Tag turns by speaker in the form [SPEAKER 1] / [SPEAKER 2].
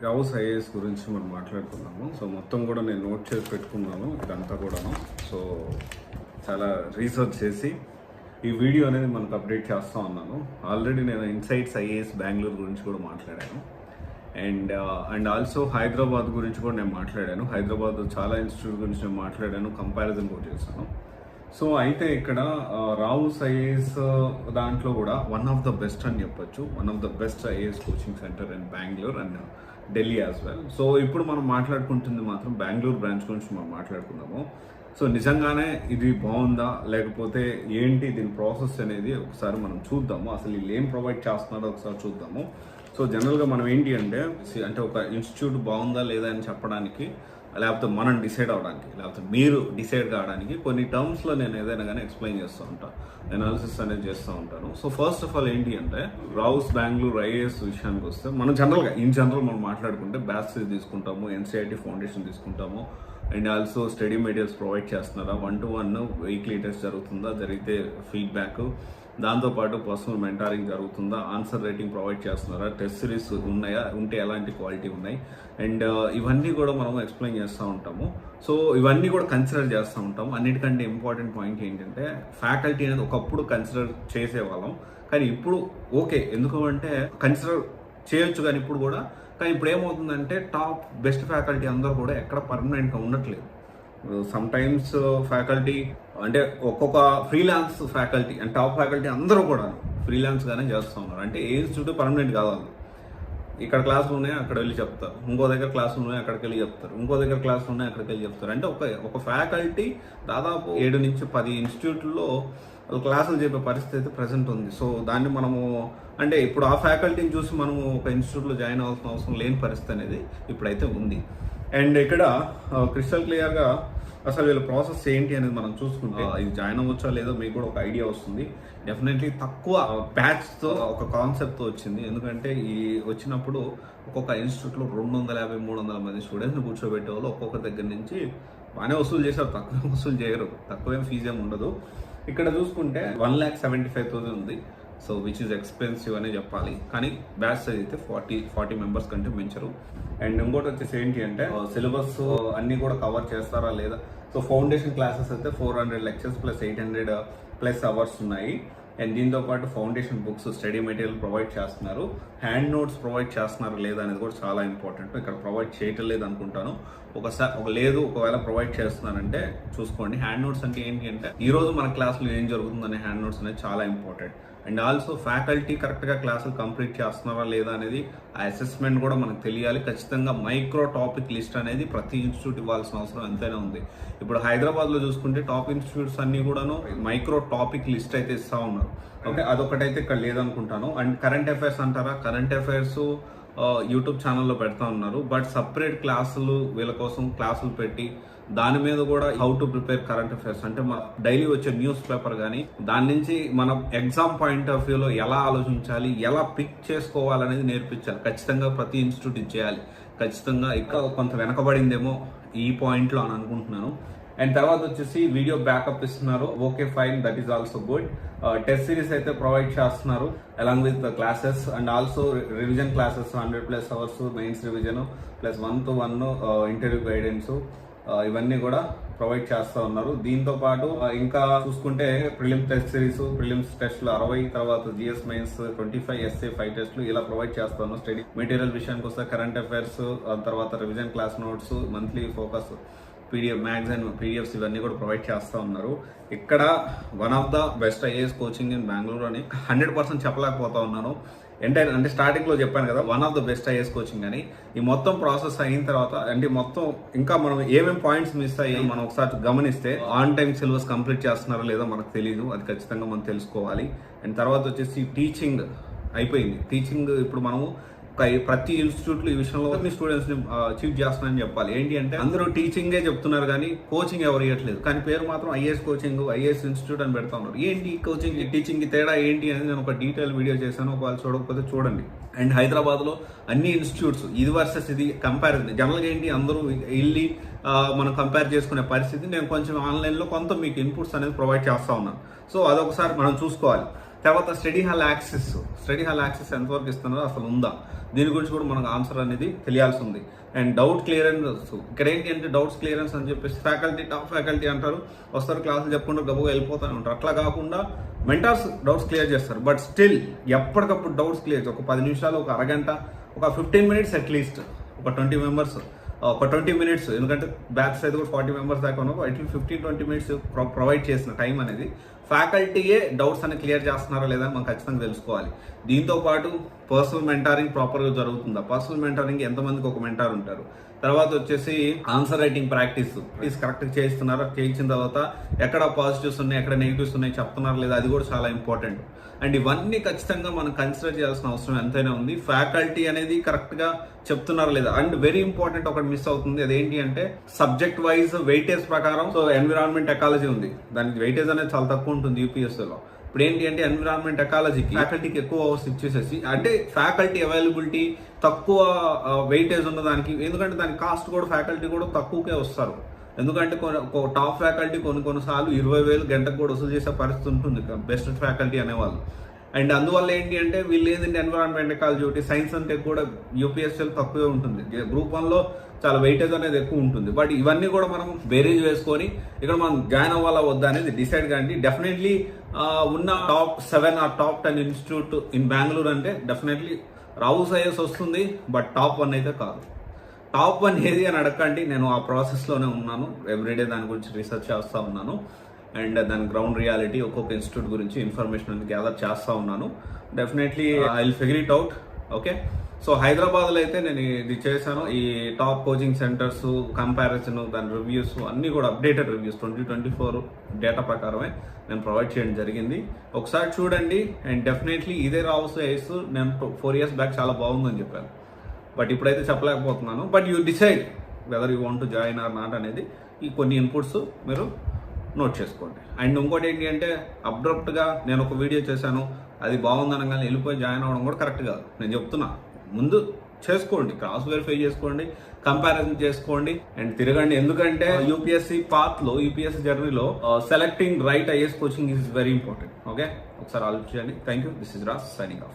[SPEAKER 1] Rao's IAS గురించి మనం మాట్లాడుకున్నాము. సో మొత్తం కూడా నేను నోట్ చేసి పెట్టుకున్నాను ఇదంతా కూడాను. సో చాలా రీసెర్చ్ చేసి ఈ వీడియో అనేది మనకు అప్డేట్ చేస్తూ ఉన్నాను. ఆల్రెడీ నేను ఇన్సైట్స్ ఐఏఎస్ బెంగళూరు గురించి కూడా మాట్లాడాను. అండ్ ఆల్సో హైదరాబాద్ గురించి కూడా నేను మాట్లాడాను. హైదరాబాద్ చాలా ఇన్స్టిట్యూట్ గురించి నేను మాట్లాడాను, కంపారిజన్ కూడా చేశాను. సో అయితే ఇక్కడ రావుస్ ఐఏఎస్ దాంట్లో కూడా వన్ ఆఫ్ ద బెస్ట్ అని చెప్పొచ్చు. One of the best IAS coaching centre in Bengaluru and Delhi as well. So ఇప్పుడు మనం మాట్లాడుకుంటుంది మాత్రం బెంగళూరు బ్రాంచ్ గురించి మనం మాట్లాడుకుందాము. సో నిజంగానే ఇది బాగుందా లేకపోతే ఏంటి దీని ప్రాసెస్ అనేది ఒకసారి మనం చూద్దాము. అసలు వీళ్ళు ఏం ప్రొవైడ్ చేస్తున్నారో ఒకసారి చూద్దాము. సో జనరల్గా మనం ఏంటి అంటే ఒక ఇన్స్టిట్యూట్ బాగుందా లేదా అని చెప్పడానికి, లేకపోతే మనం డిసైడ్ అవ్వడానికి, లేకపోతే మీరు డిసైడ్ కావడానికి కొన్ని టర్మ్స్లో నేను ఏదైనా కానీ ఎక్స్ప్లెయిన్ చేస్తూ ఉంటాను, అనాలిసిస్ అనేది చేస్తూ ఉంటాను. సో ఫస్ట్ ఆఫ్ ఆల్ ఏంటి అంటే రావుస్ బెంగళూరు ఐఏఎస్ విషయానికి వస్తే మనం జనరల్ మనం మాట్లాడుకుంటే బ్యాచ్ తీసుకుంటాము, ఎన్సీఐటీ ఫౌండేషన్ తీసుకుంటాము, and also study materials provide చేస్తున్నారా, 1-to-1 వీక్లీ టెస్ట్ జరుగుతుందా, జరిగితే ఫీడ్బ్యాక్, దాంతోపాటు పర్సనల్ మెంటారింగ్ జరుగుతుందా, ఆన్సర్ రైటింగ్ ప్రొవైడ్ చేస్తున్నారా, టెస్ట్ సిరీస్ ఉన్నాయా, ఉంటే ఎలాంటి క్వాలిటీ ఉన్నాయి, అండ్ ఇవన్నీ కూడా మనం ఎక్స్ప్లెయిన్ చేస్తూ ఉంటాము. సో ఇవన్నీ కూడా కన్సిడర్ చేస్తూ ఉంటాము. అన్నిటికంటే ఇంపార్టెంట్ పాయింట్ ఏంటంటే ఫ్యాకల్టీ అనేది ఒకప్పుడు కన్సిడర్ చేసేవాళ్ళం, కానీ ఇప్పుడు ఓకే, ఎందుకంటే కన్సిడర్ చేయొచ్చు కానీ ఇప్పుడు కూడా. కానీ ఇప్పుడు ఏమవుతుందంటే టాప్ బెస్ట్ ఫ్యాకల్టీ అందరూ కూడా ఎక్కడ పర్మనెంట్గా ఉండట్లేదు. సమ్ టైమ్స్ ఫ్యాకల్టీ అంటే ఒక్కొక్క freelance faculty and top faculty అందరూ కూడా ఫ్రీలాన్స్గానే చేస్తూ ఉన్నారు. అంటే ఏ ఇన్స్టిట్యూట్ పర్మనెంట్ కాదు. ఇక్కడ క్లాసులు ఉన్నాయి అక్కడ వెళ్ళి చెప్తారు, ఇంకో దగ్గర క్లాసులు ఉన్నాయి అక్కడికి వెళ్ళి చెప్తారు, ఇంకో దగ్గర క్లాసులు ఉన్నాయి అక్కడికి వెళ్ళి చెప్తారు. అంటే ఒక ఫ్యాకల్టీ దాదాపు 7 నుంచి 10 ఇన్స్టిట్యూట్లో క్లాసులు చెప్పే పరిస్థితి అయితే ప్రజెంట్ ఉంది. సో దాన్ని మనము అంటే ఇప్పుడు ఆ ఫ్యాకల్టీని చూసి మనము ఒక ఇన్స్టిట్యూట్లో జాయిన్ అవ్వాల్సిన అవసరం లేని పరిస్థితి అనేది ఇప్పుడైతే ఉంది. అండ్ ఇక్కడ క్రిస్టల్ క్లియర్గా అసలు వీళ్ళ ప్రాసెస్ ఏంటి అనేది మనం చూసుకుంటే ఇది జాయిన్ అవ్వచ్చా లేదో మీకు కూడా ఒక ఐడియా వస్తుంది. డెఫినెట్లీ తక్కువ బ్యాచ్తో ఒక కాన్సెప్ట్తో వచ్చింది. ఎందుకంటే ఈ వచ్చినప్పుడు ఒక్కొక్క ఇన్స్టిట్యూట్లో 250-300 మంది స్టూడెంట్స్ని కూర్చోబెట్టే వాళ్ళు ఒక్కొక్క దగ్గర నుంచి బాగానే వసూలు చేశారు, తక్కువ వసూలు చేయరు, తక్కువేం ఫీజు ఏమి ఉండదు. ఇక్కడ చూసుకుంటే 1,75,000 ఉంది. సో విచ్ ఈజ్ ఎక్స్పెన్సివ్ అనే చెప్పాలి. కానీ బ్యాచ్ సైజ్ అయితే 40 మెంబర్స్ కంటే పెంచరు. అండ్ ఇంకోటి వచ్చేసి ఏంటి అంటే సిలబస్ అన్నీ కూడా కవర్ చేస్తారా లేదా. సో ఫౌండేషన్ క్లాసెస్ అయితే 400 లెక్చర్స్ ప్లస్ 800+ అవర్స్ ఉన్నాయి. అండ్ దీంతో పాటు foundation books, study material provide చేస్తున్నారు. హ్యాండ్ నోట్స్ ప్రొవైడ్ చేస్తున్నారు లేదా అనేది కూడా చాలా ఇంపార్టెంట్. ఇక్కడ ప్రొవైడ్ చేయటం లేదు అనుకుంటాను. ఒకవేళ ప్రొవైడ్ చేస్తున్నారంటే చూసుకోండి. హ్యాండ్ నోట్స్ అంటే ఏంటి అంటే ఈ రోజు మన క్లాసులో ఏం జరుగుతుందనే హ్యాండ్ నోట్స్ అనేది చాలా ఇంపార్టెంట్. అండ్ ఆల్సో ఫ్యాకల్టీ కరెక్ట్గా క్లాసులు కంప్లీట్ చేస్తున్నారా లేదా అనేది ఆ అసెస్మెంట్ కూడా మనకు తెలియాలి. ఖచ్చితంగా మైక్రో టాపిక్ లిస్ట్ అనేది ప్రతి ఇన్స్టిట్యూట్ ఇవ్వాల్సిన అవసరం ఎంతైనా ఉంది. ఇప్పుడు హైదరాబాద్లో చూసుకుంటే టాప్ ఇన్స్టిట్యూట్స్ అన్ని కూడాను మైక్రో టాపిక్ లిస్ట్ అయితే ఇస్తూ ఉన్నారు. ఓకే, అదొకటైతే ఇక్కడ లేదనుకుంటాను. అండ్ కరెంట్ అఫైర్స్ అంటారా, కరెంట్ అఫైర్స్ యూట్యూబ్ ఛానల్లో పెడతా ఉన్నారు. బట్ సపరేట్ క్లాసులు వీళ్ళ కోసం క్లాసులు పెట్టి దాని మీద కూడా how to prepare current affairs అంటే మన డైలీ వచ్చే న్యూస్ పేపర్ కానీ దాని నుంచి మనం ఎగ్జామ్ పాయింట్ ఆఫ్ వ్యూలో ఎలా ఆలోచించాలి, ఎలా పిక్ చేసుకోవాలనేది నేర్పించాలి. ఖచ్చితంగా ప్రతి ఇన్స్టిట్యూట్ ఇచ్చేయాలి. ఖచ్చితంగా ఇక్కడ కొంత వెనకబడిందేమో ఈ పాయింట్లో అని అనుకుంటున్నాను. అండ్ తర్వాత వచ్చేసి వీడియో బ్యాకప్ ఇస్తున్నారు. Okay fine, that is also good. Test series అయితే ప్రొవైడ్ చేస్తున్నారు along with classes. And also revision classes 100+ hours, mains revision plus 1-to-1 interview guidance, ఇవన్నీ కూడా ప్రొవైడ్ చేస్తూ ఉన్నారు. దీంతో పాటు ఇంకా చూసుకుంటే ప్రిలిమ్స్ టెస్ట్ సిరీస్, ప్రిలిమ్స్ టెస్ట్లు 60, తర్వాత జిఎస్ మెయిన్స్ 25, ఎస్ఏ 5 టెస్ట్లు ఇలా ప్రొవైడ్ చేస్తూ ఉన్నారు. స్టడీ మెటీరియల్ విషయానికి వస్తే కరెంట్ అఫైర్స్, తర్వాత revision class notes, monthly focus, PDF magazine, PDFs ఇవన్నీ కూడా ప్రొవైడ్ చేస్తూ ఉన్నారు. ఇక్కడ one of the best IAS coaching in Bengaluru అని 100% చెప్పలేకపోతా ఉన్నాను. అంటే స్టార్టింగ్లో చెప్పాను కదా one of the best IAS coaching అని. ఈ మొత్తం ప్రాసెస్ అయిన తర్వాత అంటే మొత్తం ఇంకా మనం ఏమేమి పాయింట్స్ మిస్ అయ్యాయి మనం ఒకసారి గమనిస్తే ఆన్ టైం సిలబస్ కంప్లీట్ చేస్తున్నారో లేదో మనకు తెలియదు, అది ఖచ్చితంగా మనం తెలుసుకోవాలి. అండ్ తర్వాత వచ్చేసి టీచింగ్ అయిపోయింది. టీచింగ్ ఇప్పుడు మనము ప్రతి ఇన్స్టిట్యూట్లో ఈ విషయంలో మీ స్టూడెంట్స్ని చీట్ చేస్తున్నారని చెప్పాలి. ఏంటి అంటే అందరూ టీచింగే చెప్తున్నారు కానీ కోచింగ్ ఎవరు ఇవ్వట్లేదు. కానీ పేరు మాత్రం ఐఏఎస్ కోచింగ్, ఐఏఎస్ ఇన్స్టిట్యూట్ అని పెడతా ఉన్నారు. ఏంటి కోచింగ్, టీచింగ్ తేడా ఏంటి అనేది నేను ఒక డీటెయిల్ వీడియో చేశాను. ఒకవేళ చూడకపోతే చూడండి. అండ్ హైదరాబాద్లో అన్ని ఇన్స్టిట్యూట్స్ ఇది వర్సెస్ ఇది కంపారిజన్. జనరల్గా ఏంటి అందరూ వెళ్ళి మనం కంపేర్ చేసుకునే పరిస్థితి. నేను కొంచెం ఆన్లైన్లో కొంత మీకు ఇన్పుట్స్ అనేది ప్రొవైడ్ చేస్తూ ఉన్నాను. సో అదొకసారి మనం చూసుకోవాలి. తర్వాత స్టడీ హాల్ యాక్సెస్ ఎంతవరకు ఇస్తున్నారో అసలు ఉందా, దీని గురించి కూడా మనకు ఆన్సర్ అనేది తెలియాల్సి ఉంది. అండ్ డౌట్ క్లియరెన్స్, ఇక్కడ ఏంటి అంటే డౌట్స్ క్లియరెన్స్ అని చెప్పేసి టాప్ ఫ్యాకల్టీ అంటారు, వస్తారు క్లాసులు చెప్పుకుంటూ గబుగా వెళ్ళిపోతూనే ఉంటారు. అట్లా కాకుండా మెంటార్స్ డౌట్స్ క్లియర్ చేస్తారు. బట్ స్టిల్ ఎప్పటికప్పుడు డౌట్స్ క్లియర్, ఒక 10 నిమిషాలు, ఒక అరగంట, ఒక 15 మినిట్స్ అట్లీస్ట్, ఒక 20 మెంబర్స్, ఒక 20 మినిట్స్, ఎందుకంటే బ్యాచ్ అయితే కూడా 40 మెంబర్స్ దాకా ఉన్నాం, అట్లీస్ట్ 15-20 మినిట్స్ ప్రొవైడ్ చేసిన టైం అనేది ఫ్యాకల్టీయే డౌట్స్ అని క్లియర్ చేస్తున్నారా లేదా మనం ఖచ్చితంగా తెలుసుకోవాలి. దీంతో పాటు పర్సనల్ మెంటారింగ్ ప్రాపర్గా జరుగుతుందా, పర్సనల్ మెంటారింగ్ ఎంతమందికి ఒక మెంటార్ ఉంటారు, తర్వాత వచ్చేసి ఆన్సర్ రైటింగ్ ప్రాక్టీస్ కరెక్ట్గా చేయిస్తున్నారా, చేయించిన తర్వాత ఎక్కడ పాజిటివ్స్ ఉన్నాయి ఎక్కడ నెగిటివ్స్ ఉన్నాయి చెప్తున్నారా లేదా, అది కూడా చాలా ఇంపార్టెంట్. అండ్ ఇవన్నీ ఖచ్చితంగా మనం కన్సిడర్ చేయాల్సిన అవసరం ఎంతైనా ఉంది. ఫ్యాకల్టీ అనేది కరెక్ట్గా చెప్తున్నారా లేదా. అండ్ వెరీ ఇంపార్టెంట్ ఒకటి మిస్ అవుతుంది, అదేంటి అంటే సబ్జెక్ట్ వైజ్ వెయిటేజ్ ప్రకారం. సో ఎన్విరాన్మెంట్ ఎకాలజీ ఉంది, దానికి వెయిటేజ్ అనేది చాలా తక్కువ ఉంటుంది యూపీఎస్సీలో. ఇప్పుడు ఏంటి అంటే ఎన్విరాన్మెంట్ ఎకాలజీకి ఫ్యాకల్టీకి ఎక్కువ అవర్స్ ఇచ్చేసేసి, అంటే ఫ్యాకల్టీ అవైలబిలిటీ తక్కువ వెయిటేజ్ ఉన్న దానికి, ఎందుకంటే దాని కాస్ట్ కూడా ఫ్యాకల్టీ కూడా తక్కువకే వస్తారు. ఎందుకంటే టాప్ ఫ్యాకల్టీ కొన్నిసార్లు 20,000 గంటకు కూడా వసూలు చేసే పరిస్థితి ఉంటుంది బెస్ట్ ఫ్యాకల్టీ అనేవాళ్ళు. అండ్ అందువల్ల ఏంటి అంటే వీళ్ళు ఏంటంటే ఎన్విరాన్మెంట్ ఎకాలజీ, సైన్స్ అంటే కూడా యూపీఎస్సీలో తక్కువే ఉంటుంది, గ్రూప్ 1లో చాలా వెయిటేజ్ అనేది ఎక్కువ ఉంటుంది. బట్ ఇవన్నీ కూడా మనం బేరీజ్ వేసుకొని ఇక్కడ మనం జాయిన్ అవ్వాలా వద్దా అనేది డిసైడ్ కానీ డెఫినెట్లీ ఉన్న top 7 or top 10 institute in Bengaluru అంటే డెఫినెట్లీ రావు సైఎస్ వస్తుంది, బట్ టాప్ 1 అయితే కాదు. టాప్ 1 ఏది అని అడగండి, నేను ఆ ప్రాసెస్లోనే ఉన్నాను, ఎవ్రీడే దాని గురించి రీసెర్చ్ చేస్తూ ఉన్నాను. అండ్ దాని గ్రౌండ్ రియాలిటీ ఒక్కొక్క ఇన్స్టిట్యూట్ గురించి ఇన్ఫర్మేషన్ అనేది గ్యాదర్ చేస్తూ ఉన్నాను. Definitely I will figure it out. Okay, so హైదరాబాద్లో అయితే నేను ఇది చేశాను, ఈ టాప్ కోచింగ్ సెంటర్స్ కంపారిజన్, దాని రివ్యూస్ అన్నీ కూడా అప్డేటెడ్ రివ్యూస్ 2024 డేటా ప్రకారమే నేను ప్రొవైడ్ చేయడం జరిగింది. ఒకసారి చూడండి. అండ్ డెఫినెట్లీ ఇదే రావచ్చు వేస్తూ నేను 4 years బ్యాక్ చాలా బాగుందని చెప్పాను, బట్ ఇప్పుడైతే చెప్పలేకపోతున్నాను. But you decide whether you want to join or not అనేది ఈ కొన్ని ఇన్పుట్స్ మీరు నోట్ చేసుకోండి. అండ్ ఇంకోటి ఏంటి అంటే అబ్రప్ట్గా నేను ఒక వీడియో చేశాను, అది బాగుందనగానే వెళ్ళిపోయి జాయిన్ అవ్వడం కూడా కరెక్ట్ కాదు. నేను చెప్తున్నా, ముందు చేసుకోండి, క్రాస్ వెరిఫై చేసుకోండి, కంపారిజన్ చేసుకోండి అండ్ తిరగండి. ఎందుకంటే యూపీఎస్సీ పాత్లో, యూపీఎస్సీ జర్నీలో selecting right IAS coaching is very important. Okay, ఒకసారి ఆలోచించండి. Thank you. This is Raj signing off.